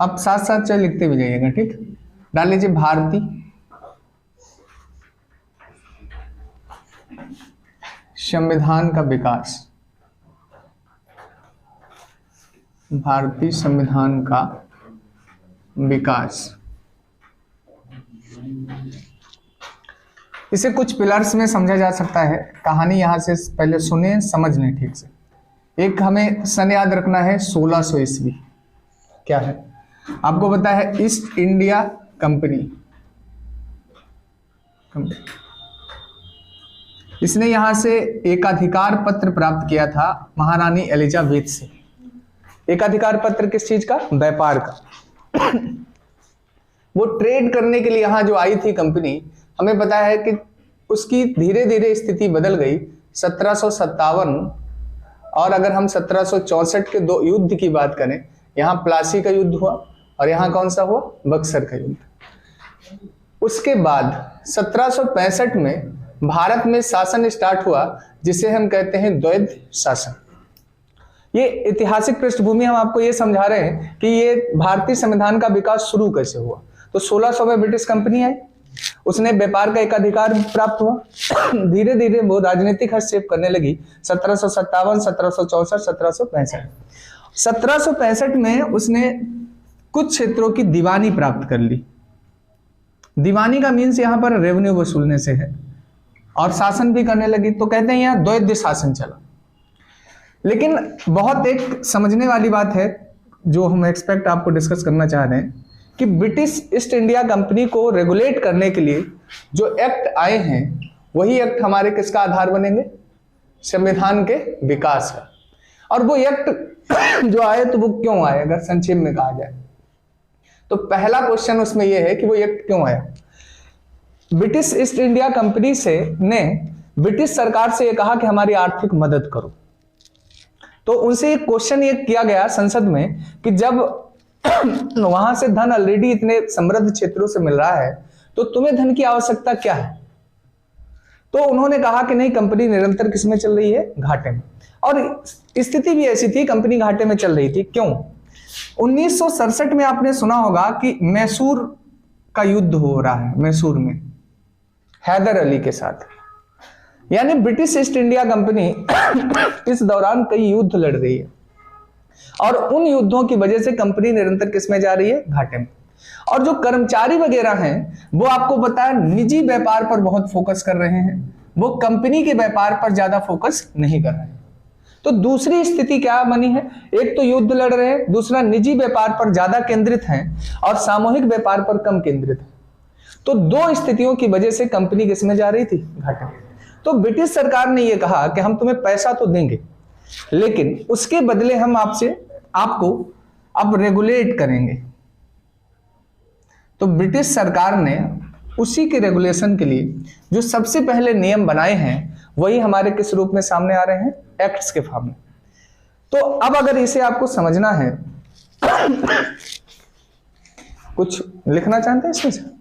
आप साथ साथ चाहे लिखते भी जाइएगा, ठीक। डाल लीजिए भारतीय संविधान का विकास, भारतीय संविधान का विकास। इसे कुछ पिलर्स में समझा जा सकता है। कहानी यहां से पहले सुने, समझ लें ठीक से। एक हमें सन याद रखना है 1600 ईस्वी। क्या है आपको पता है? East India company. इसने यहां से एकाधिकार पत्र प्राप्त किया था महारानी एलिजाबेथ से। एकाधिकार पत्र किस चीज का? व्यापार का। वो ट्रेड करने के लिए यहां जो आई थी कंपनी, हमें पता है कि उसकी धीरे धीरे स्थिति बदल गई 1757। और अगर हम 1764 के दो युद्ध की बात करें, यहाँ प्लासी का युद्ध हुआ और यहाँ कौन सा हुआ? बक्सर का युद्ध। उसके बाद 1765 में भारत में शासन स्टार्ट हुआ, जिसे हम कहते हैं द्वैध शासन। ये ऐतिहासिक पृष्ठभूमि हम आपको ये समझा रहे हैं कि ये भारतीय संविधान का विकास शुरू कैसे हुआ। तो 1600 में ब्रिटिश कंपनी आई, उसने व्यापार का एकाधिकार प्राप्त हुआ। धीरे धीरे वो राजनीतिक हस्तक्षेप करने लगी। 1757, 1764, 1765। 1765 में उसने कुछ क्षेत्रों की दीवानी प्राप्त कर ली। दीवानी का मीन्स यहां पर रेवेन्यू वसूलने से है, और शासन भी करने लगी। तो कहते हैं यहां द्वैध शासन चला। लेकिन बहुत एक समझने वाली बात है जो हम एक्सपेक्ट आपको डिस्कस करना चाह रहे हैं कि ब्रिटिश ईस्ट इंडिया कंपनी को रेगुलेट करने के लिए जो एक्ट आए हैं, वही एक्ट हमारे किसका आधार बनेंगे? संविधान के विकास का। और वो एक्ट जो आए तो वो क्यों आए, अगर संक्षेप में कहा जाए तो पहला क्वेश्चन उसमें यह है कि वो एक्ट क्यों आया। ब्रिटिश ईस्ट इंडिया कंपनी से ने ब्रिटिश सरकार से यह कहा कि हमारी आर्थिक मदद करो। तो उनसे एक क्वेश्चन ये किया गया संसद में कि जब वहां से धन ऑलरेडी इतने समृद्ध क्षेत्रों से मिल रहा है, तो तुम्हें धन की आवश्यकता क्या है? तो उन्होंने कहा कि नहीं, कंपनी निरंतर किसमें चल रही है? घाटे में। और स्थिति भी ऐसी थी, कंपनी घाटे में चल रही थी। क्यों? 1967 में आपने सुना होगा कि मैसूर का युद्ध हो रहा है, मैसूर में हैदर अली के साथ। यानी ब्रिटिश ईस्ट इंडिया कंपनी इस दौरान कई युद्ध लड़ रही है, और उन युद्धों की वजह से कंपनी निरंतर किसमें जा रही है? घाटे में। और जो कर्मचारी वगैरह हैं, वो आपको पता है निजी व्यापार पर बहुत फोकस कर रहे हैं, वो कंपनी के व्यापार पर ज्यादा फोकस नहीं कर रहे हैं। तो दूसरी स्थिति क्या बनी है? एक तो युद्ध लड़ रहे हैं, दूसरा निजी व्यापार पर ज्यादा केंद्रित हैं और सामूहिक व्यापार पर कम केंद्रित है। तो दो स्थितियों की वजह से कंपनी किसमें जा रही थी? घाटे में। तो ब्रिटिश सरकार ने यह कहा कि हम तुम्हें पैसा तो देंगे, लेकिन उसके बदले हम आपको अब रेगुलेट करेंगे। तो ब्रिटिश सरकार ने उसी के रेगुलेशन के लिए जो सबसे पहले नियम बनाए हैं, वही हमारे किस रूप में सामने आ रहे हैं? एक्ट्स के फॉर्म में। तो अब अगर इसे आपको समझना है, कुछ लिखना चाहते हैं इसमें से?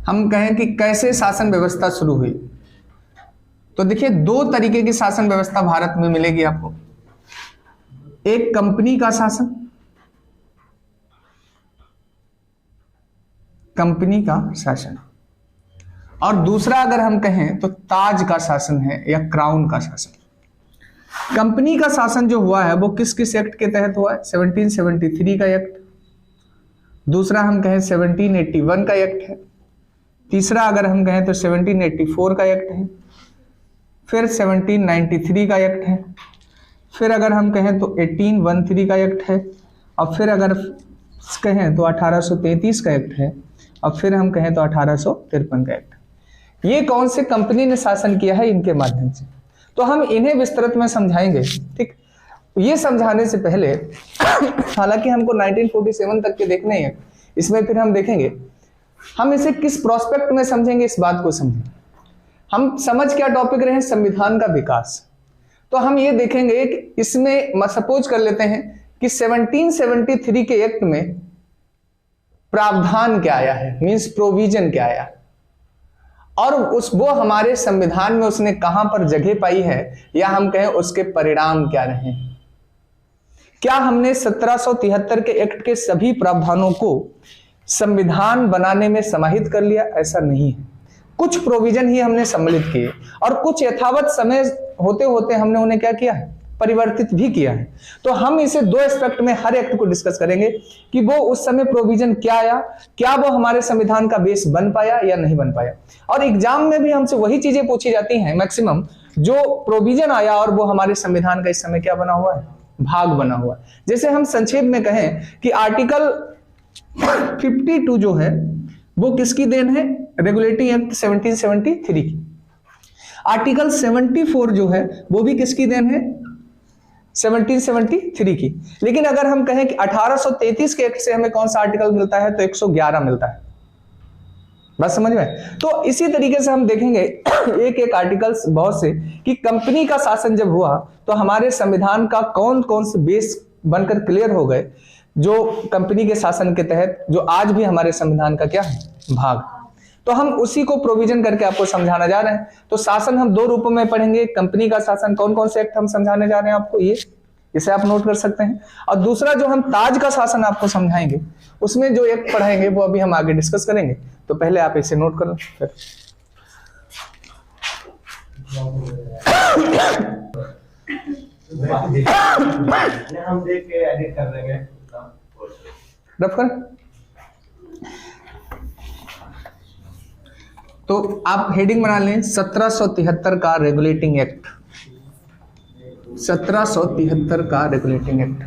हम कहें कि कैसे शासन व्यवस्था शुरू हुई, तो देखिए दो तरीके की शासन व्यवस्था भारत में मिलेगी आपको। एक कंपनी का शासन, कंपनी का शासन, और दूसरा अगर हम कहें तो ताज का शासन है या क्राउन का शासन। कंपनी का शासन जो हुआ है वो किस किस एक्ट के तहत हुआ है? 1773 का एक्ट, दूसरा हम कहें 1781 का एक्ट है, तीसरा अगर हम कहें तो 1784 का एक्ट है, फिर 1793 का एक्ट है, फिर अगर हम कहें तो 1813 का एक्ट है, और फिर अगर कहें तो 1833 का एक्ट है, और फिर हम कहें तो 1853 का एक्ट। ये कौन से कंपनी ने शासन किया है? इनके माध्यम से। तो हम इन्हें विस्तृत में समझाएंगे, ठीक। ये समझाने से पहले हालांकि हमको 1947 तक के देखने हैं, इसमें फिर हम देखेंगे हम इसे किस प्रोस्पेक्ट में समझेंगे, इस बात को समझेंगे। हम समझ क्या टॉपिक रहे हैं? संविधान का विकास। तो हम ये देखेंगे कि इसमें सपोज कर लेते हैं कि 1773 के एक्ट में प्रावधान क्या आया है, मींस प्रोविजन क्या आया, और वो हमारे संविधान में उसने कहां पर जगह पाई है, या हम कहें उसके परिणाम क्या रहे। क्या हमने 1773 के एक्ट के सभी प्रावधानों को संविधान बनाने में समाहित कर लिया? ऐसा नहीं है। कुछ प्रोविजन ही हमने सम्मिलित किए और कुछ यथावत समय होते होते हमने उन्हें क्या किया है, परिवर्तित भी किया है। तो हम इसे दो एस्पेक्ट में हर एक्ट को डिस्कस करेंगे कि वो उस समय प्रोविजन क्या आया, क्या वो हमारे संविधान का बेस बन पाया या नहीं बन पाया। और एग्जाम में भी हमसे वही चीजें पूछी जाती हैं मैक्सिमम, जो प्रोविजन आया और वो हमारे संविधान का इस समय क्या बना हुआ है, भाग बना हुआ है। जैसे हम संक्षेप में कहें कि आर्टिकल 52 जो है वो किसकी देन है, रेगुलेटिंग एक्ट 1773 की। आर्टिकल 74 जो है वो भी किसकी देन है, 1773 की। लेकिन अगर हम कहें कि 1833 के एक्ट से हमें कौन सा आर्टिकल मिलता है, तो 111 मिलता है। बस समझ में। तो इसी तरीके से हम देखेंगे एक एक आर्टिकल्स बहुत से कि कंपनी का शासन जब हुआ तो हमारे संविधान का कौन कौन से बेस बनकर क्लियर हो गए, जो कंपनी के शासन के तहत, जो आज भी हमारे संविधान का क्या है, भाग। तो हम उसी को प्रोविजन करके आपको समझाना जा रहे हैं। तो शासन हम दो रूपों में पढ़ेंगे। कंपनी का शासन, कौन कौन से एक्ट हम समझाने जा रहे हैं आपको, ये इसे आप नोट कर सकते हैं। और दूसरा जो हम ताज का शासन आपको समझाएंगे, उसमें जो एक्ट पढ़ाएंगे वो अभी हम आगे डिस्कस करेंगे। तो पहले आप इसे नोट कर लें। हम देख के एडिट कर देंगे। रफ कर। तो आप हेडिंग बना लें 1773 का रेगुलेटिंग एक्ट, 1773 का रेगुलेटिंग एक्ट।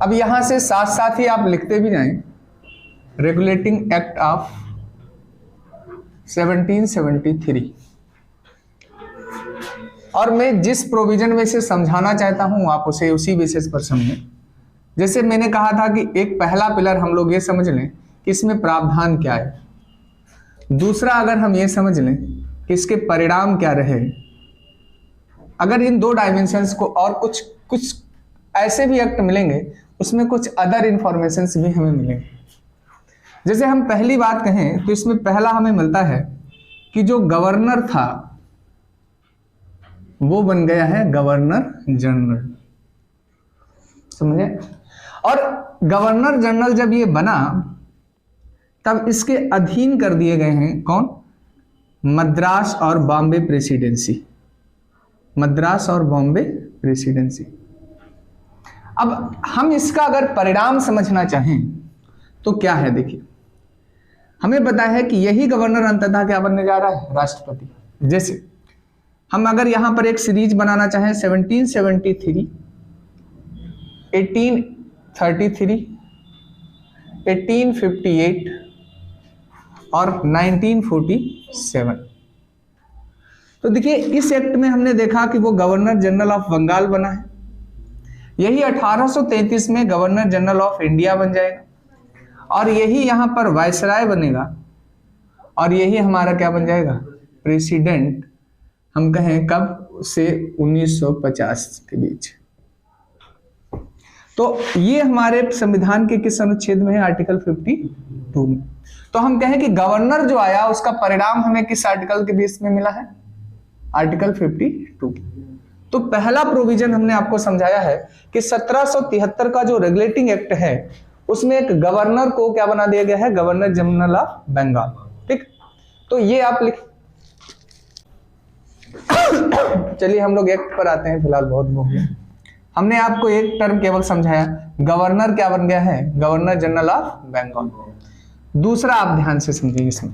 अब यहां से साथ साथ ही आप लिखते भी जाएं, रेगुलेटिंग एक्ट ऑफ 1773। और मैं जिस प्रोविजन में से समझाना चाहता हूं आप उसे उसी बेसिस पर समझें। जैसे मैंने कहा था कि एक पहला पिलर हम लोग ये समझ लें कि इसमें प्रावधान क्या है, दूसरा अगर हम ये समझ लें कि इसके परिणाम क्या रहे। अगर इन दो डायमेंशंस को, और कुछ ऐसे भी एक्ट मिलेंगे उसमें कुछ अदर इंफॉर्मेशंस भी हमें मिलेंगे। जैसे हम पहली बात कहें तो इसमें पहला हमें मिलता है कि जो गवर्नर था वो बन गया है गवर्नर जनरल, समझे। और गवर्नर जनरल जब ये बना तब इसके अधीन कर दिए गए हैं कौन, मद्रास और बॉम्बे प्रेसिडेंसी, मद्रास और बॉम्बे प्रेसिडेंसी। अब हम इसका अगर परिणाम समझना चाहें तो क्या है, देखिए हमें पता है कि यही गवर्नर अंततः क्या बनने जा रहा है, राष्ट्रपति। जैसे हम अगर यहां पर एक सीरीज बनाना चाहें 1773, 1833, 1858 और 1947। तो देखिए इस एक्ट में हमने देखा कि वो गवर्नर जनरल ऑफ बंगाल बना है। यही 1833 में गवर्नर जनरल ऑफ इंडिया बन जाएगा, और यही यहां पर वायसराय बनेगा, और यही हमारा क्या बन जाएगा, प्रेसिडेंट। हम कहें कब से 1950 के बीच। तो ये हमारे संविधान के किस अनुच्छेद में है, आर्टिकल 52 में। तो हम कहें कि गवर्नर जो आया उसका परिणाम हमें किस आर्टिकल के बेस में मिला है, आर्टिकल 52। तो पहला प्रोविजन हमने आपको समझाया है कि 1773 का जो रेगुलेटिंग एक्ट है उसमें एक गवर्नर को क्या बना दिया गया है, गवर्नर जनरल ऑफ बंगाल। ठीक, तो ये आप लिख। चलिए हम लोग एक्ट पर आते हैं, फिलहाल बहुत हो गया। हमने आपको एक टर्म केवल समझाया, गवर्नर क्या बन गया है, गवर्नर जनरल ऑफ बंगाल। दूसरा आप ध्यान से समझिए, इसमें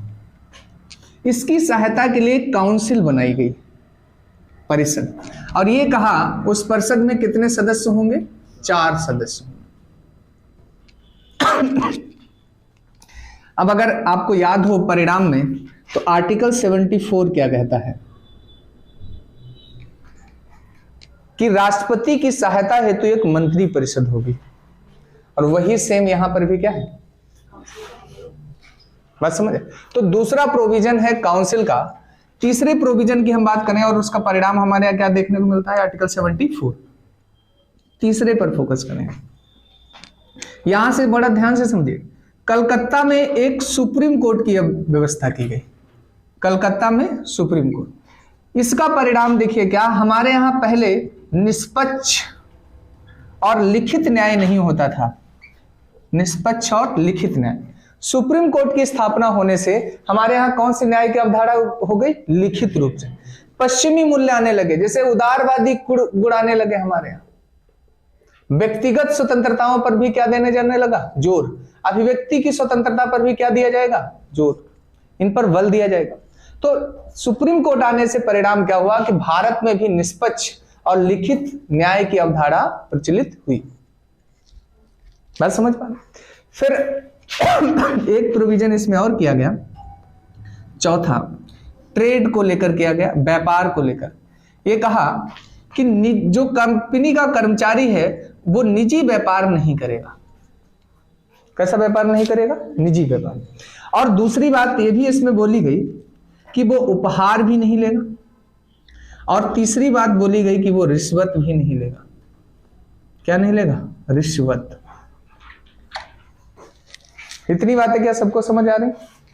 इसकी सहायता के लिए काउंसिल बनाई गई, परिषद। और ये कहा उस परिषद में कितने सदस्य होंगे, 4 सदस्य। अब अगर आपको याद हो परिणाम में, तो आर्टिकल 74 क्या कहता है कि राष्ट्रपति की सहायता हेतु एक मंत्री परिषद होगी, और वही सेम यहां पर भी क्या है, बात समझे। तो दूसरा प्रोविजन है काउंसिल का। तीसरे प्रोविजन की हम बात करें और उसका परिणाम हमारे यहाँ क्या देखने को मिलता है, आर्टिकल 74। तीसरे पर फोकस करें। यहां से बड़ा ध्यान से समझिए, कलकत्ता में एक सुप्रीम कोर्ट की व्यवस्था की गई, कलकत्ता में सुप्रीम कोर्ट। इसका परिणाम देखिए क्या, हमारे यहां पहले निष्पक्ष और लिखित न्याय नहीं होता था, निष्पक्ष और लिखित न्याय। सुप्रीम कोर्ट की स्थापना होने से हमारे यहां कौन सी न्याय की अवधारणा हो गई, लिखित रूप से। पश्चिमी मूल्य आने लगे, जैसे उदारवादी गुण आने लगे हमारे यहाँ। व्यक्तिगत स्वतंत्रताओं पर भी क्या देने जाने लगा, जोर। अभिव्यक्ति की स्वतंत्रता पर भी क्या दिया जाएगा, जोर। इन पर बल दिया जाएगा। तो सुप्रीम कोर्ट आने से परिणाम क्या हुआ कि भारत में भी निष्पक्ष और लिखित न्याय की अवधारणा प्रचलित हुई। बात समझ पा रहे? फिर एक प्रोविजन इसमें और किया गया, चौथा, ट्रेड को लेकर किया गया, व्यापार को लेकर। ये कहा कि जो कंपनी का कर्मचारी है वो निजी व्यापार नहीं करेगा। कैसा व्यापार नहीं करेगा, निजी व्यापार। और दूसरी बात ये भी इसमें बोली गई कि वो उपहार भी नहीं लेगा, और तीसरी बात बोली गई कि वो रिश्वत भी नहीं लेगा। क्या नहीं लेगा, रिश्वत। इतनी बातें क्या सबको समझ आ रही?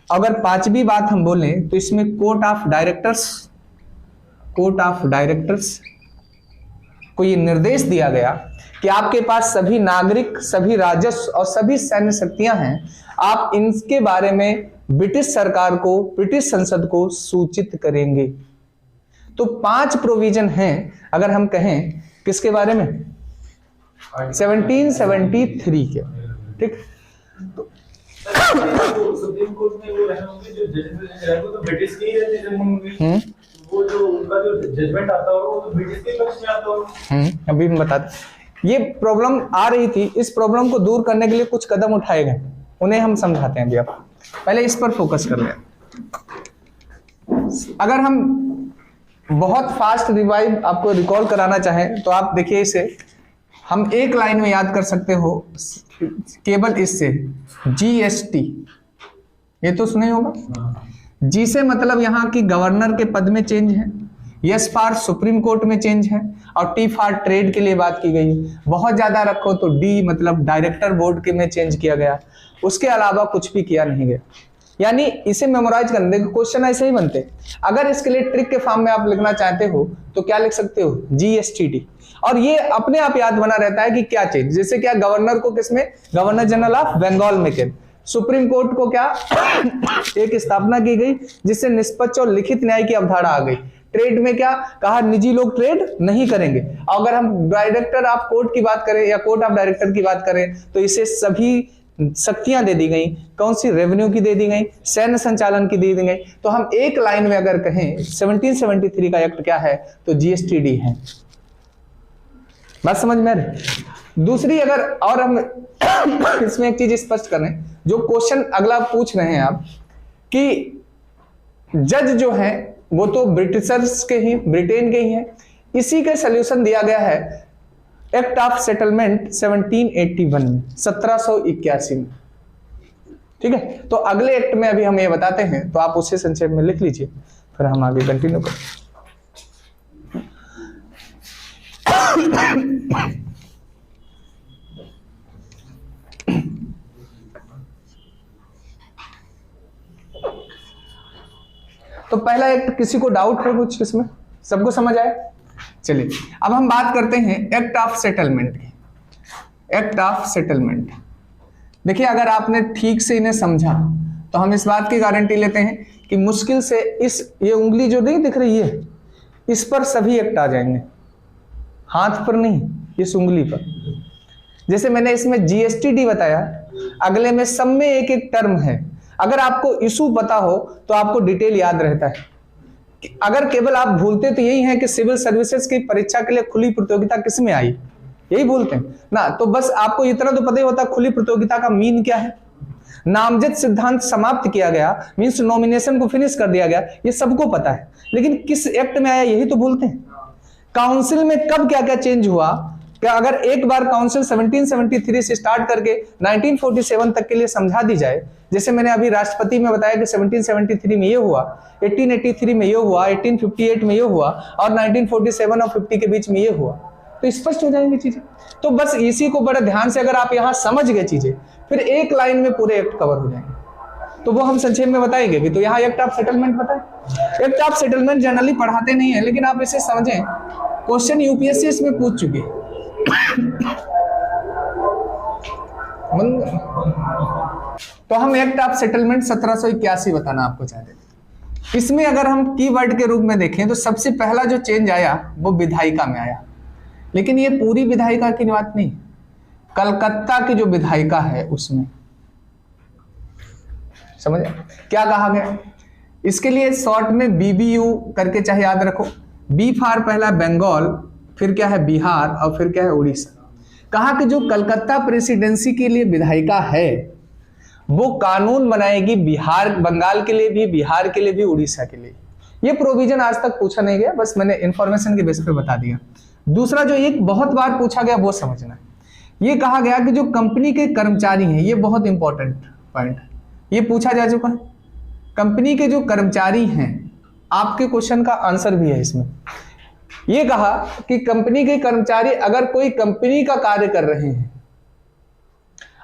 अगर पांचवी बात हम बोलें तो इसमें कोर्ट ऑफ डायरेक्टर्स को ये निर्देश दिया गया कि आपके पास सभी नागरिक, सभी राजस्व और सभी सैन्य शक्तियां हैं, आप इनके बारे में ब्रिटिश सरकार को, ब्रिटिश संसद को सूचित करेंगे। तो 5 प्रोविजन हैं अगर हम कहें किसके बारे में, 1773 के। ठीक, सुप्रीम कोर्ट में वो रहे होंगे जो जजेस वो तो ब्रिटिश के ही रहते होंगे, वो जो उनका जो जजमेंट आता होगा वो तो ब्रिटिश के पक्ष में आता होगा। अभी हम बताते, ये प्रॉब्लम आ रही थी, इस प्रॉब्लम को दूर करने के लिए कुछ कदम उठाए गए, उन्हें हम समझाते हैं अभी। आप पहले इस पर फोकस कर लें। अगर हम बहुत फास्ट रिवाइव आपको रिकॉल कराना चाहें तो आप देखिए, इसे हम एक लाइन में याद कर सकते हो केवल इससे, जीएसटी। ये तो सुने होगा। जी से मतलब यहाँ की गवर्नर के पद में चेंज है, यस फॉर सुप्रीम कोर्ट में चेंज है, और टी फॉर ट्रेड के लिए बात की गई है। बहुत ज्यादा रखो तो डी मतलब डायरेक्टर बोर्ड के में चेंज किया गया। उसके अलावा कुछ भी किया नहीं गया। यानी इसे मेमोराइज करने के क्वेश्चन ऐसे ही बनते। अगर इसके लिए ट्रिक के फॉर्म में आप लिखना चाहते हो तो क्या लिख सकते हो, जीएसटीटी। और ये अपने आप याद बना रहता है कि क्या चेंज, जैसे क्या गवर्नर को किसमें, गवर्नर जनरल ऑफ बंगाल में के। सुप्रीम कोर्ट को क्या एक स्थापना की गई जिससे निष्पक्ष और लिखित न्याय की अवधारणा आ गई। ट्रेड में क्या कहा, निजी लोग ट्रेड नहीं करेंगे। अगर हम डायरेक्टर ऑफ कोर्ट की बात करें या कोर्ट ऑफ डायरेक्टर की बात करें तो इसे सभी शक्तियां दे दी गई। कौन सी, रेवेन्यू की दे दी गई, सैन्य संचालन की दे दी गई। तो हम एक लाइन में अगर कहें 1773 का एक्ट क्या है तो जीएसटीडी है। बात समझ में आ रही? दूसरी अगर और हम इसमें एक चीज स्पष्ट करें, जो क्वेश्चन अगला पूछ रहे हैं आप कि जज जो है वो तो ब्रिटिशर्स के ही, ब्रिटेन के ही हैं। इसी का सलूशन दिया गया है एक्ट ऑफ सेटलमेंट 1781 में, 1781 में। ठीक है, तो अगले एक्ट में अभी हम ये बताते हैं, तो आप उसे संक्षेप में लिख लीजिए, फिर हम आगे कंटिन्यू करें। तो पहला एक्ट, किसी को डाउट है कुछ इसमें, सबको समझ आए? चलिए अब हम बात करते हैं एक्ट ऑफ सेटलमेंट की। एक्ट ऑफ सेटलमेंट, देखिए अगर आपने ठीक से इन्हें समझा तो हम इस बात की गारंटी लेते हैं कि मुश्किल से ये उंगली जो नहीं दिख रही है इस पर सभी एक्ट आ जाएंगे, हाथ पर नहीं, इस उंगली पर। जैसे मैंने इसमें जीएसटीडी बताया, अगले में सब में एक एक टर्म है। अगर आपको इशू पता हो तो आपको डिटेल याद रहता है। अगर केवल आप भूलते तो यही है कि सिविल सर्विसेज की परीक्षा के लिए खुली प्रतियोगिता किस में आई, यही भूलते हैं ना। तो बस आपको इतना तो पता ही होता खुली प्रतियोगिता का मीन क्या है। नामजद सिद्धांत समाप्त किया गया, मीन्स नॉमिनेशन को फिनिश कर दिया गया, ये सबको पता है। लेकिन किस एक्ट में आया यही तो भूलते हैं। काउंसिल में कब क्या क्या चेंज हुआ, क्या अगर एक बार काउंसिल 1773 से स्टार्ट करके 1947 तक के लिए समझा दी जाए, जैसे मैंने अभी राष्ट्रपति में बताया कि 1773 में ये हुआ, 1883 में ये हुआ, 1858 में ये हुआ और 1947 और 50 के बीच में ये हुआ। तो स्पष्ट हो जाएंगी चीजें। तो बस इसी को बड़े ध्यान से अगर आप यहां समझ गए चीजें, फिर एक लाइन में पूरे एक्ट कवर हो जाएंगे। तो वो हम संक्षेप में बताएंगे भी। तो यहाँ एक्ट ऑफ सेटलमेंट बताए। एक्ट ऑफ सेटलमेंट जनरली पढ़ाते नहीं है, लेकिन आप इसे समझें, क्वेश्चन यूपीएससी इसमें पूछ चुकी है। तो हम एक्ट ऑफ सेटलमेंट 1781 बताना आपको चाहते थे। इसमें अगर हम कीवर्ड के रूप में देखें तो सबसे पहला जो चेंज आया वो विधायिका में आया, लेकिन ये पूरी विधायिका की बात नहीं, कलकत्ता की जो विधायिका है उसमें। समझ क्या कहा गया? इसके लिए शॉर्ट में बीबीयू करके चाहे याद रखो। बी फॉर पहला बंगाल, फिर क्या है बिहार, और फिर क्या है उड़ीसा। कहा कि जो कलकत्ता प्रेसिडेंसी के लिए विधायिका है वो कानून बनाएगी बिहार, बंगाल के लिए भी, बिहार के लिए भी, उड़ीसा के लिए। ये प्रोविजन आज तक पूछा नहीं गया, बस मैंने इंफॉर्मेशन के बेस पे बता दिया। दूसरा जो एक बहुत बार पूछा गया वो समझना, ये कहा गया कि जो कंपनी के कर्मचारी हैं, ये बहुत इंपॉर्टेंट पॉइंट, ये पूछा जा चुका है। कंपनी के जो कर्मचारी हैं, आपके क्वेश्चन का आंसर भी है इसमें। ये कहा कि कंपनी के कर्मचारी अगर कोई कंपनी का कार्य कर रहे हैं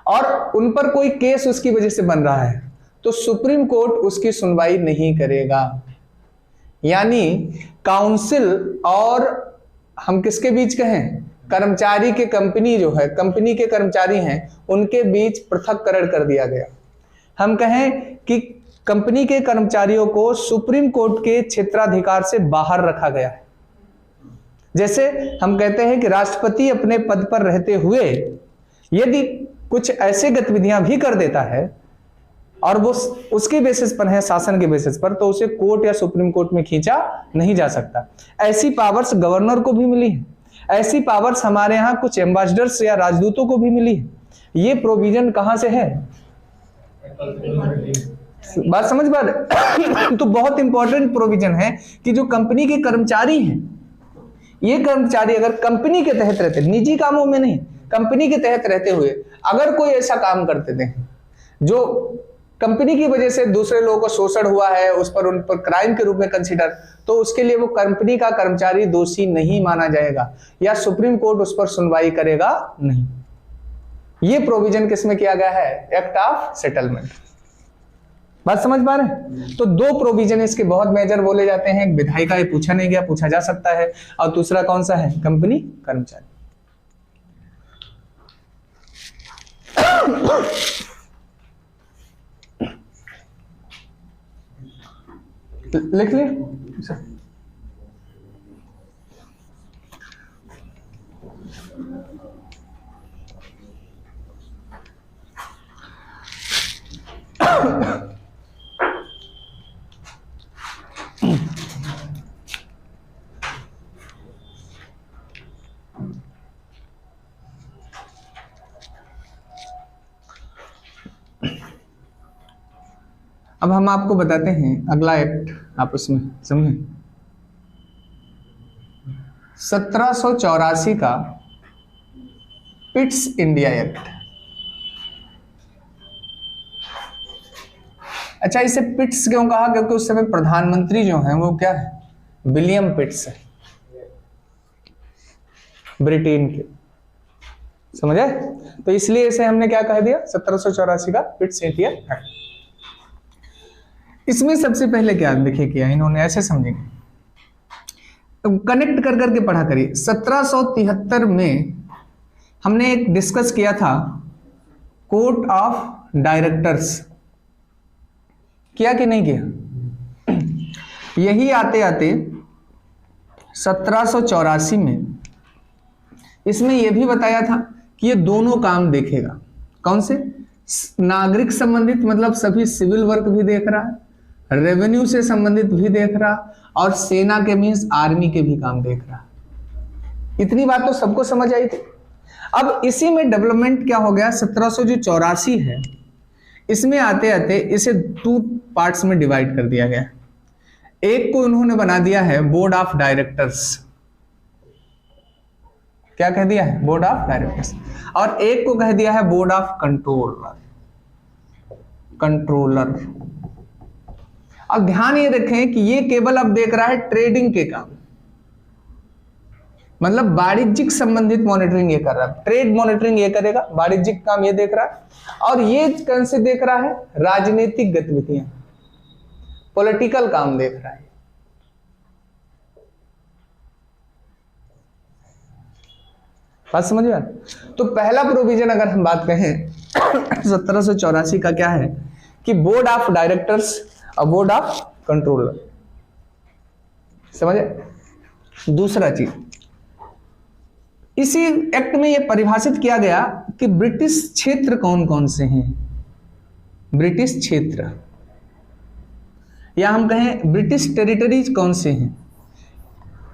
और उन पर कोई केस उसकी वजह से बन रहा है तो सुप्रीम कोर्ट उसकी सुनवाई नहीं करेगा। यानी काउंसिल और हम किसके बीच कहें, कर्मचारी के, कंपनी जो है, कंपनी के कर्मचारी हैं, उनके बीच पृथक्करण कर दिया गया। हम कहें कि कंपनी के कर्मचारियों को सुप्रीम कोर्ट के क्षेत्राधिकार से बाहर रखा गया है। जैसे हम कहते हैं कि राष्ट्रपति अपने पद पर रहते हुए यदि कुछ ऐसे गतिविधियां भी कर देता है और वो उसके बेसिस पर है, शासन के बेसिस पर, तो उसे कोर्ट या सुप्रीम कोर्ट में खींचा नहीं जा सकता। ऐसी पावर्स गवर्नर को भी मिली है, ऐसी पावर्स हमारे यहाँ कुछ एम्बेसडर्स या राजदूतों को भी मिली है। ये प्रोविजन कहां से है? बात समझ पा रहे? तो बहुत इंपॉर्टेंट प्रोविजन है कि जो कंपनी के कर्मचारी हैं, ये कर्मचारी अगर कंपनी के तहत रहते, निजी कामों में नहीं, कंपनी के तहत रहते हुए अगर कोई ऐसा काम करते थे जो कंपनी की वजह से दूसरे लोगों को शोषण हुआ है, उस पर क्राइम के रूप में कंसीडर, तो उसके लिए वो कंपनी का कर्मचारी दोषी नहीं माना जाएगा या सुप्रीम कोर्ट उस पर सुनवाई करेगा नहीं। ये प्रोविजन किसमें किया गया है? Act of settlement. बात समझ पा रहे हैं? तो दो प्रोविजन इसके बहुत मेजर बोले जाते हैं। विधायिका, ये पूछा नहीं गया, पूछा जा सकता है, और दूसरा कौन सा है? कंपनी कर्मचारी। लिख ले। अब हम आपको बताते हैं अगला एक्ट, आप उसमें समझें। 1784 का पिट्स इंडिया एक्ट। अच्छा, इसे पिट्स क्यों कहा? क्योंकि उस समय प्रधानमंत्री जो हैं वो क्या है? विलियम पिट्स है, ब्रिटेन के। समझे? तो इसलिए इसे हमने क्या कह दिया? 1784 का पिट्स इंडिया एक्ट। इसमें सबसे पहले क्या देखिए किया इन्होंने, ऐसे समझेंगे, कनेक्ट कर करके पढ़ा करिए। 1773 में हमने एक डिस्कस किया था कोर्ट ऑफ डायरेक्टर्स, किया कि नहीं किया? यही आते आते 1784 में इसमें यह भी बताया था कि ये दोनों काम देखेगा। कौन से? नागरिक संबंधित, मतलब सभी सिविल वर्क भी देख रहा है, रेवेन्यू से संबंधित भी देख रहा, और सेना के मींस आर्मी के भी काम देख रहा। इतनी बात तो सबको समझ आई थी। अब इसी में डेवलपमेंट क्या हो गया? 1784 है, इसमें आते आते इसे 2 पार्ट्स में डिवाइड कर दिया गया। एक को उन्होंने बना दिया है बोर्ड ऑफ डायरेक्टर्स। क्या कह दिया है? Board of directors. और एक को कह दिया है बोर्ड ऑफ कंट्रोलर। अब ध्यान ये रखें कि ये केवल अब देख रहा है ट्रेडिंग के काम, मतलब वाणिज्यिक संबंधित मॉनिटरिंग ये कर रहा है, ट्रेड मॉनिटरिंग ये करेगा, वाणिज्यिक काम ये देख रहा है, और ये कौन से देख रहा है, राजनीतिक गतिविधियां, पॉलिटिकल काम देख रहा है। बात समझ में? तो पहला प्रोविजन अगर हम बात कहें 1784 का क्या है कि बोर्ड ऑफ डायरेक्टर्स और बोर्ड ऑफ कंट्रोलर, समझे? दूसरा चीज, इसी एक्ट में यह परिभाषित किया गया कि ब्रिटिश क्षेत्र कौन कौन से हैं। ब्रिटिश क्षेत्र, या हम कहें ब्रिटिश टेरिटरीज कौन से हैं,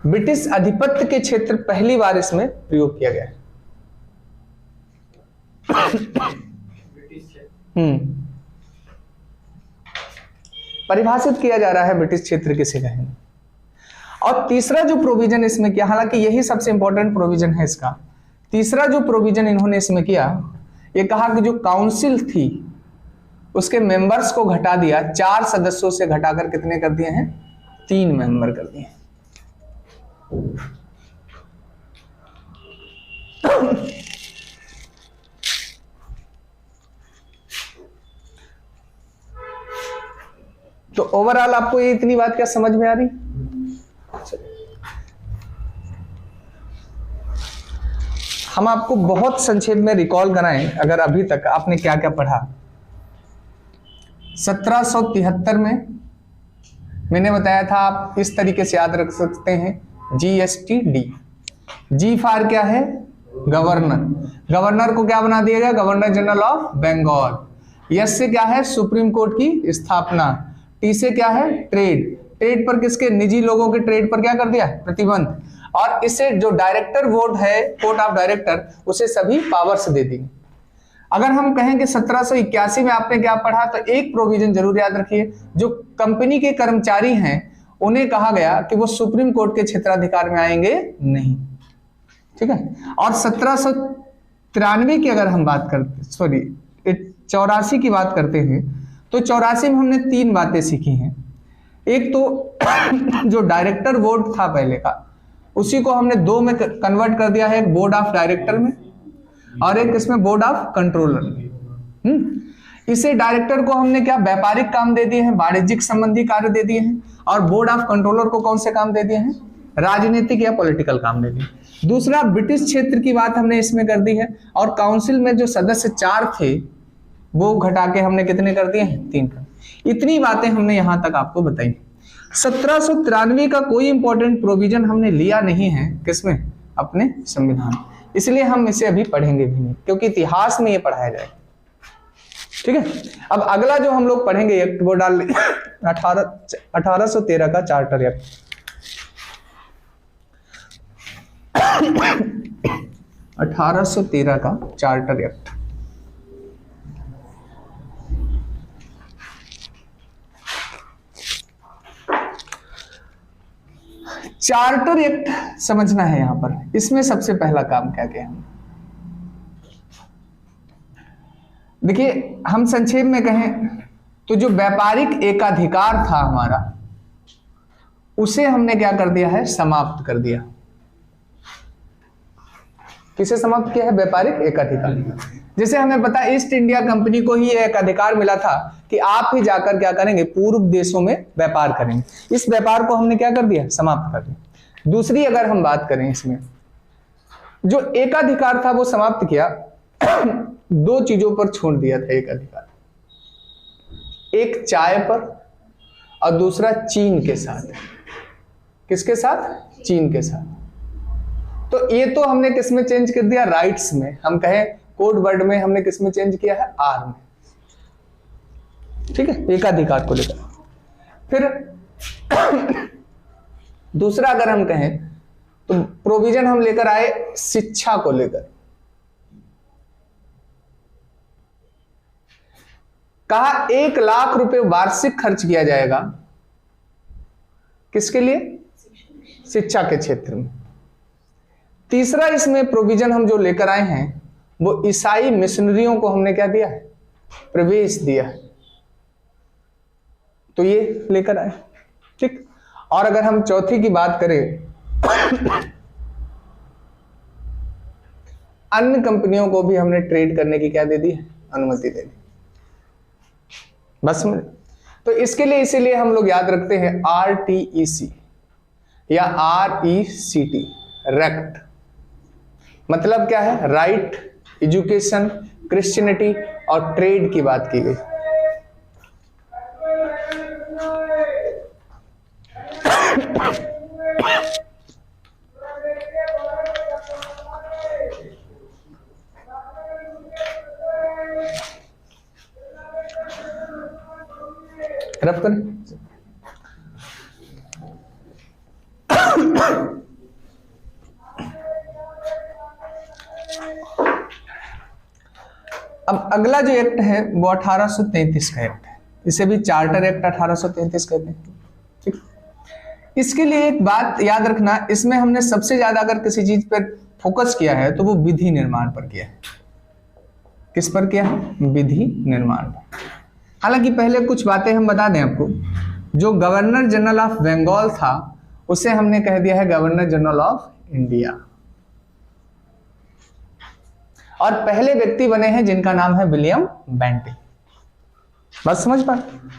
ब्रिटिश अधिपत्य के क्षेत्र पहली बार इसमें प्रयोग किया गया है। परिभाषित किया जा रहा है ब्रिटिश क्षेत्र किसे कहेंगे। और तीसरा जो प्रोविजन इसमें किया, हालांकि यही सबसे इंपॉर्टेंट प्रोविजन है इसका, तीसरा जो प्रोविजन इन्होंने इसमें किया, ये कहा कि जो काउंसिल थी उसके मेंबर्स को घटा दिया, 4 सदस्यों से घटाकर कितने कर दिए हैं, 3 मेंबर कर दिए हैं। तो ओवरऑल आपको ये इतनी बात क्या समझ में आ रही? हम आपको बहुत संक्षेप में रिकॉल कराएं, अगर अभी तक आपने क्या क्या पढ़ा। 1773 में मैंने बताया था, आप इस तरीके से याद रख सकते हैं, GSTD। जी फॉर क्या है, गवर्नर, गवर्नर को क्या बना दिया गया, governor general of Bengal. Yes से क्या है, सुप्रीम कोर्ट की स्थापना। टी से क्या है, ट्रेड, ट्रेड पर किसके, निजी लोगों के ट्रेड पर क्या कर दिया, प्रतिबंध। और इसे जो डायरेक्टर बोर्ड है, कोर्ट ऑफ डायरेक्टर, उसे सभी पावर्स दे दी। अगर हम कहें कि 1781 में आपने क्या पढ़ा, तो एक प्रोविजन जरूर याद रखिए, जो कंपनी के कर्मचारी हैं उन्हें कहा गया कि वो सुप्रीम कोर्ट के क्षेत्राधिकार में आएंगे नहीं, ठीक है। और 1793 की अगर हम बात करते, 84 की बात करते हैं, तो 84 में हमने 3 बातें सीखी हैं। एक तो जो डायरेक्टर बोर्ड था पहले का, उसी को हमने 2 में कन्वर्ट कर दिया है, एक बोर्ड ऑफ डायरेक्टर में और एक इसमें बोर्ड ऑफ कंट्रोलर। इसे डायरेक्टर को हमने क्या, व्यापारिक काम दे दिए हैं, वाणिज्यिक संबंधी कार्य दे दिए हैं, और बोर्ड ऑफ कंट्रोलर को कौन से काम दे दिए हैं, राजनीतिक या पॉलिटिकल काम दे दिए। दूसरा, ब्रिटिश क्षेत्र की बात हमने इसमें कर दी है, और काउंसिल में जो सदस्य 4 थे वो घटा के हमने कितने कर दिए हैं, 3 कर। इतनी बातें हमने यहां तक आपको बताई। 1793 का कोई इंपॉर्टेंट प्रोविजन हमने लिया नहीं है, किसमें, अपने संविधान, इसलिए हम इसे अभी पढ़ेंगे भी नहीं, क्योंकि इतिहास में ये पढ़ाया जाएगा, ठीक है। अब अगला जो हम लोग पढ़ेंगे एक्ट, वो डाल 1813 का चार्टर एक्ट। 1813 का चार्टर एक्ट। चार्टर एक्ट समझना है यहां पर। इसमें सबसे पहला काम क्या किया, देखिए हम संक्षेप में कहें तो जो व्यापारिक एकाधिकार था हमारा, उसे हमने क्या कर दिया है, समाप्त कर दिया। किसे समाप्त किया है, व्यापारिक एकाधिकार। जैसे हमें पता है ईस्ट इंडिया कंपनी को ही एक अधिकार मिला था कि आप ही जाकर क्या करेंगे, पूर्व देशों में व्यापार करेंगे। इस व्यापार को हमने क्या कर दिया, समाप्त कर दिया। दूसरी अगर हम बात करें, इसमें जो एकाधिकार था वो समाप्त किया, 2 चीजों पर छोड़ दिया था एक अधिकार, एक चाय पर और दूसरा चीन के साथ। किसके साथ, चीन के साथ। तो ये तो हमने किस में चेंज कर दिया, राइट्स में। हम कहें कोड वर्ड में हमने किस में चेंज किया है, आर में, ठीक है, एकाधिकार को लेकर। फिर दूसरा अगर हम कहें तो प्रोविजन हम लेकर आए शिक्षा को लेकर। कहा 1 लाख रुपए वार्षिक खर्च किया जाएगा, किसके लिए, शिक्षा के क्षेत्र में। तीसरा इसमें प्रोविजन हम जो लेकर आए हैं वो ईसाई मिशनरियों को हमने क्या दिया है, प्रवेश दिया है, तो ये लेकर आए, ठीक। और अगर हम चौथी की बात करें अन्य कंपनियों को भी हमने ट्रेड करने की क्या दे दी है, अनुमति दे दी। बस समझ। तो इसके लिए इसीलिए हम लोग याद रखते हैं RTEC या RECT, रेक्ट मतलब क्या है, राइट, एजुकेशन, क्रिश्चियनिटी और ट्रेड की बात की गई। रब करें। अब अगला जो एक्ट है वो 1833 का एक्ट है, इसे भी चार्टर एक्ट 1833 कहते हैं। ठीक, इसके लिए एक बात याद रखना, इसमें हमने सबसे ज्यादा अगर किसी चीज पर फोकस किया है तो वो विधि निर्माण पर किया है। किस पर किया है, विधि निर्माण। हालांकि पहले कुछ बातें हम बता दें आपको, जो गवर्नर जनरल ऑफ बंगाल था उसे हमने कह दिया है गवर्नर जनरल ऑफ इंडिया, और पहले व्यक्ति बने हैं जिनका नाम है विलियम बेंटिक। बस समझ पा,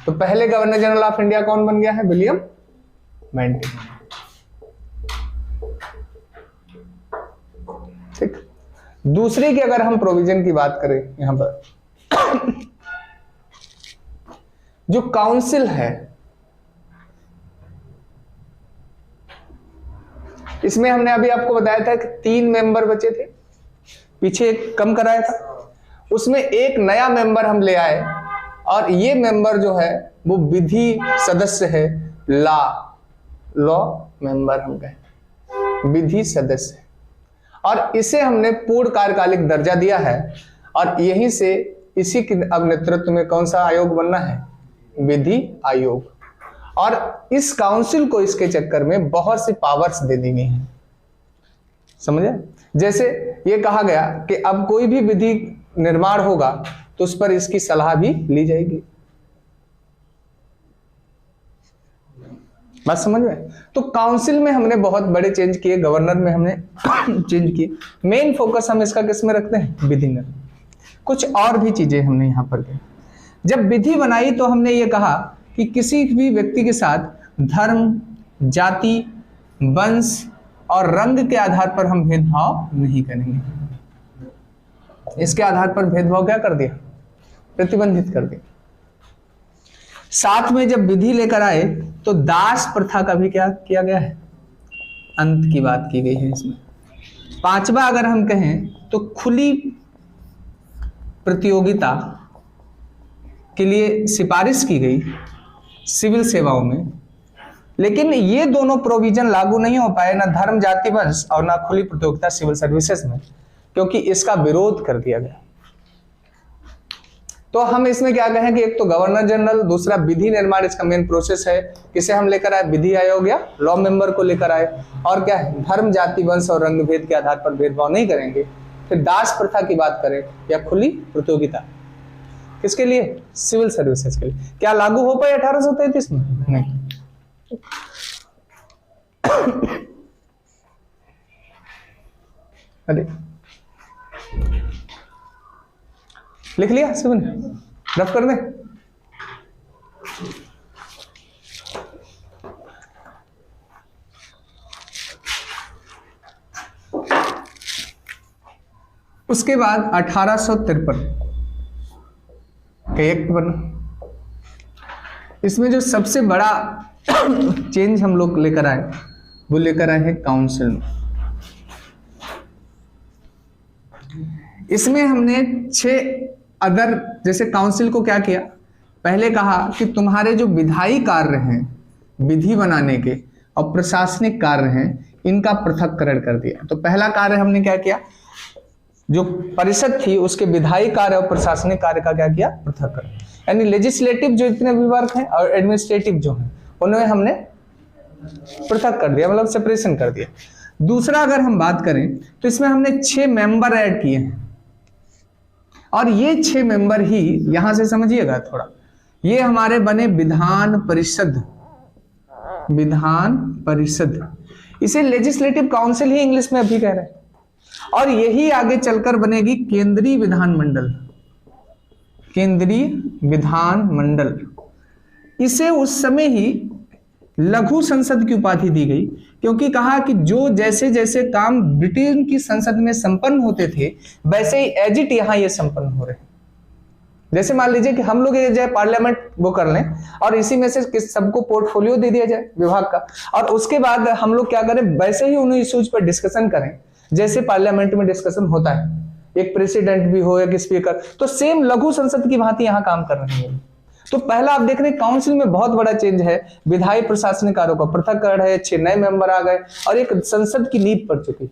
तो पहले गवर्नर जनरल ऑफ इंडिया कौन बन गया है, विलियम बेंटिक। ठीक, दूसरी की अगर हम प्रोविजन की बात करें यहां पर जो काउंसिल है, इसमें हमने अभी आपको बताया था कि 3 मेंबर बचे थे, पीछे एक कम कराया था, उसमें एक नया मेंबर हम ले आए और ये मेंबर जो है वो विधि सदस्य है, लॉ मेंबर हम कहें, विधि सदस्य, और इसे हमने पूर्ण कार्यकालिक दर्जा दिया है। और यहीं से इसी के अब नेतृत्व में कौन सा आयोग बनना है, विधि आयोग। और इस काउंसिल को इसके चक्कर में बहुत सी पावर्स दे दी गई हैं, समझे। जैसे ये कहा गया कि अब कोई भी विधि निर्माण होगा तो उस पर इसकी सलाह भी ली जाएगी। बात समझ में। तो काउंसिल में हमने बहुत बड़े चेंज किए, गवर्नर में हमने चेंज किए। मेन फोकस हम इसका किस में रखते हैं, विधि में। कुछ और भी चीजें हमने यहां पर की। जब विधि बनाई तो हमने ये कहा कि किसी भी व्यक्ति के साथ धर्म, जाति, वंश और रंग के आधार पर हम भेदभाव नहीं करेंगे। इसके आधार पर भेदभाव क्या कर दिया, प्रतिबंधित कर दिया। साथ में जब विधि लेकर आए तो दास प्रथा का भी क्या किया गया है, अंत की बात की गई है इसमें। 5वां अगर हम कहें तो खुली प्रतियोगिता के लिए सिफारिश की गई सिविल सेवाओं में, लेकिन ये दोनों प्रोविजन लागू नहीं हो पाए, ना धर्म, जाति, वंश और ना खुली प्रतियोगिता सिविल सर्विसेज में, क्योंकि इसका विरोध कर दिया गया। तो हम इसमें क्या कहें कि एक तो गवर्नर जनरल, दूसरा विधि निर्माण, इसका मेन प्रोसेस है। किसे हम लेकर आए, विधि आयोग या लॉ मेंबर को लेकर आए। और क्या है, धर्म, जाति, वंश और रंग भेद के आधार पर भेदभाव नहीं करेंगे। फिर दास प्रथा की बात करें या खुली प्रतियोगिता, किसके लिए, सिविल सर्विसेज के लिए। क्या लागू हो पाए 1833 में, नहीं। अरे लिख लिया सिवन, रफ कर दे। उसके बाद 1853 का एक्ट बना। इसमें जो सबसे बड़ा चेंज हम लोग लेकर आए वो लेकर आए हैं काउंसिल में। इसमें हमने 6 अदर, जैसे काउंसिल को क्या किया, पहले कहा कि तुम्हारे जो विधायी कार्य हैं, विधि बनाने के और प्रशासनिक कार्य हैं, इनका पृथक्करण कर दिया। तो पहला कार्य हमने क्या किया, जो परिषद थी उसके विधायी कार्य और प्रशासनिक कार्य का क्या किया, पृथक्करण। यानी लेजिस्लेटिव जो इतने विभाग हैं और एडमिनिस्ट्रेटिव जो हैं उन्हें हमने पृथक कर दिया, मतलब सेपरेशन कर दिया। दूसरा अगर हम बात करें तो इसमें हमने 6 मेंबर ऐड किए हैं, और ये 6 मेंबर ही, यहां से समझिएगा थोड़ा, ये हमारे बने विधान परिषद। विधान परिषद, इसे लेजिस्लेटिव काउंसिल ही इंग्लिश में अभी कह रहे हैं। और यही आगे चलकर बनेगी केंद्रीय विधानमंडल। केंद्रीय विधानमंडल, इसे उस समय ही लघु संसद की उपाधि दी गई, क्योंकि कहा कि जो जैसे जैसे काम ब्रिटेन की संसद में संपन्न होते थे वैसे ही एज इट यहां ये संपन्न हो रहे हैं। जैसे मान लीजिए कि हम लोग ये जाए पार्लियामेंट वो कर लें और इसी में से सबको पोर्टफोलियो दे दिया जाए विभाग का, और उसके बाद हम लोग क्या करें, वैसे ही उन इश्यूज पर डिस्कशन करें जैसे पार्लियामेंट में डिस्कशन होता है, एक प्रेसिडेंट भी हो एक स्पीकर, तो सेम लघु संसद की भांति यहां काम कर रहे हैं। तो पहला आप देख रहे हैं काउंसिल में बहुत बड़ा चेंज है, विधायी प्रशासनिक कार्यों का पृथककरण है, 6 नए मेंबर आ गए और एक संसद की नींव पड़ चुकी।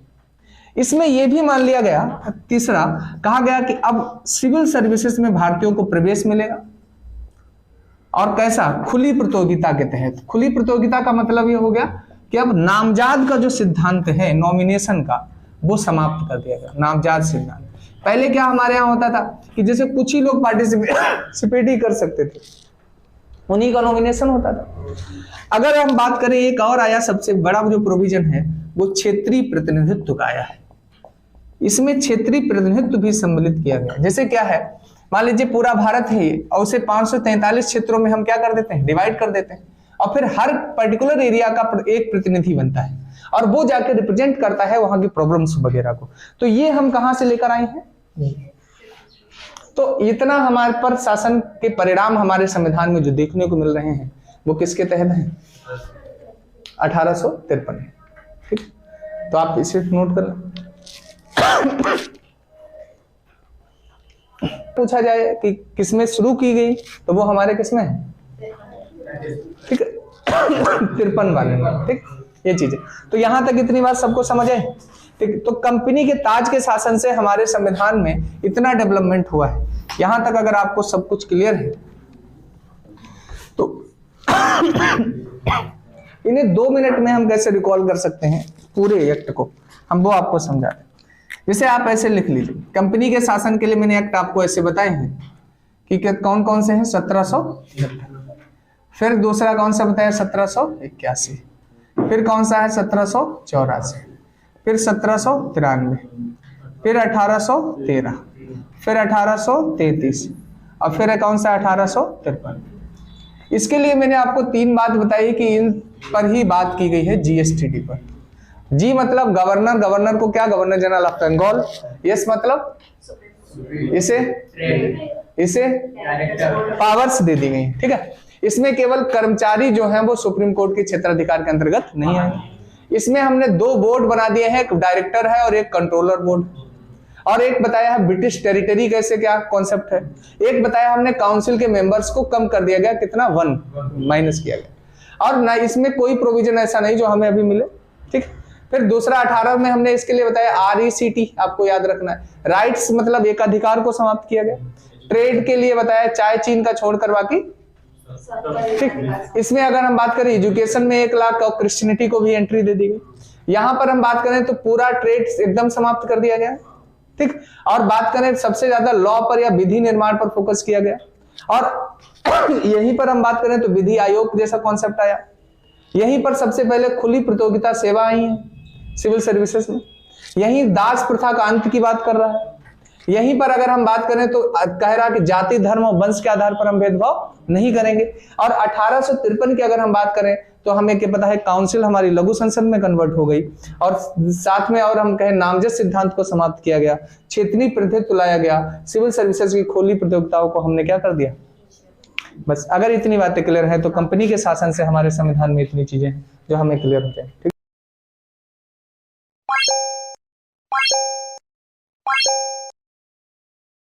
इसमें यह भी मान लिया गया, तीसरा कहा गया कि अब सिविल सर्विसेज में भारतीयों को प्रवेश मिलेगा, और कैसा, खुली प्रतियोगिता के तहत। खुली प्रतियोगिता का मतलब यह हो गया कि अब नामजाद का जो सिद्धांत है नॉमिनेशन का, वो समाप्त कर दिया गया, नामजाद सिद्धांत। पहले क्या हमारे यहाँ होता था कि जैसे कुछ ही लोग पार्टिसिपेट ही कर सकते थे, उन्हीं का नॉमिनेशन होता था। अगर हम बात करें, एक और आया सबसे बड़ा जो प्रोविजन है वो क्षेत्रीय प्रतिनिधित्व का आया है। इसमें क्षेत्रीय प्रतिनिधित्व भी सम्मिलित किया गया। जैसे क्या है, मान लीजिए पूरा भारत है और उसे 543 क्षेत्रों में हम क्या कर देते हैं, डिवाइड कर देते हैं, और फिर हर पर्टिकुलर एरिया का एक प्रतिनिधि बनता है और वो जाके रिप्रेजेंट करता है वहां की प्रॉब्लम्स वगैरह को। तो ये हम कहां से लेकर आए हैं। तो इतना हमारे पर शासन के परिणाम हमारे संविधान में जो देखने को मिल रहे हैं वो किसके तहत हैं, 1853। ठीक, तो आप इसे नोट कर लें। पूछा जाए कि किसमें शुरू की गई, तो वो हमारे किसमें है, ठीक है, 53 वाले में। ठीक, ये चीजें तो यहां तक इतनी बात सबको समझ आए। ठीक, तो कंपनी के ताज के शासन से हमारे संविधान में इतना डेवलपमेंट हुआ है। यहां तक अगर आपको सब कुछ क्लियर है तो इन्हें 2 मिनट में हम कैसे रिकॉल कर सकते हैं पूरे एक्ट को, हम वो आपको समझा दें। जैसे आप ऐसे लिख लीजिए, कंपनी के शासन के लिए मैंने एक्ट आपको ऐसे बताए हैं कि कौन कौन से हैं, 1770, फिर दूसरा कौन सा बताया 1781, फिर कौन सा है 1784, फिर 1793, फिर 1813, फिर 1833 और फिर कौन सा 1853। इसके लिए मैंने आपको 3 बात बताई कि इन पर ही बात की गई है, जीएसटीडी पर। जी मतलब गवर्नर, गवर्नर को क्या, governor general of Bengal. Yes मतलब इसे पावर्स दे दी गई, ठीक है। इसमें केवल कर्मचारी जो हैं वो सुप्रीम कोर्ट के क्षेत्राधिकार के अंतर्गत नहीं आए। इसमें हमने 2 बोर्ड बना दिए हैं, एक डायरेक्टर है और एक कंट्रोलर बोर्ड, और एक बताया है ब्रिटिश टेरिटरी कैसे क्या कॉन्सेप्ट है, एक बताया हमने काउंसिल के मेंबर्स को कम कर दिया गया, कितना 1 माइनस किया गया, और ना इसमें कोई प्रोविजन ऐसा नहीं जो हमें अभी मिले, ठीक। फिर दूसरा 18 में हमने इसके लिए बताया RECT, आपको याद रखना है, राइट्स मतलब एक अधिकार को समाप्त किया गया। ट्रेड के लिए बताया चाय चीन का छोड़कर बाकी, ठीक। इसमें अगर हम बात करें एजुकेशन में 1 लाख और क्रिश्चियनिटी को भी एंट्री दे दी गई। यहां पर हम बात करें तो पूरा ट्रेड एकदम समाप्त कर दिया गया, ठीक। और बात करें सबसे ज्यादा लॉ पर या विधि निर्माण पर फोकस किया गया, और यहीं पर हम बात करें तो विधि आयोग जैसा कॉन्सेप्ट आया। यहीं पर सबसे पहले खुली प्रतियोगिता सेवा आई है सिविल सर्विसेज में। यहीं दास प्रथा का अंत की बात कर रहा है। यहीं पर अगर हम बात करें तो कह रहा कि जाति धर्म और वंश के आधार पर हम भेदभाव नहीं करेंगे। और 1853 की अगर हम बात करें तो हमें क्या पता है, काउंसिल हमारी लघु संसद में कन्वर्ट हो गई, और साथ में और हम कहें नामजद सिद्धांत को समाप्त किया गया, क्षेत्रीय प्रतिनिधित्व लाया गया, सिविल सर्विसेज की खुली प्रतियोगिताओं को हमने क्या कर दिया। बस अगर इतनी बातें क्लियर है तो कंपनी के शासन से हमारे संविधान में इतनी चीजें हैं जो हमें क्लियर हो जाए, ठीक।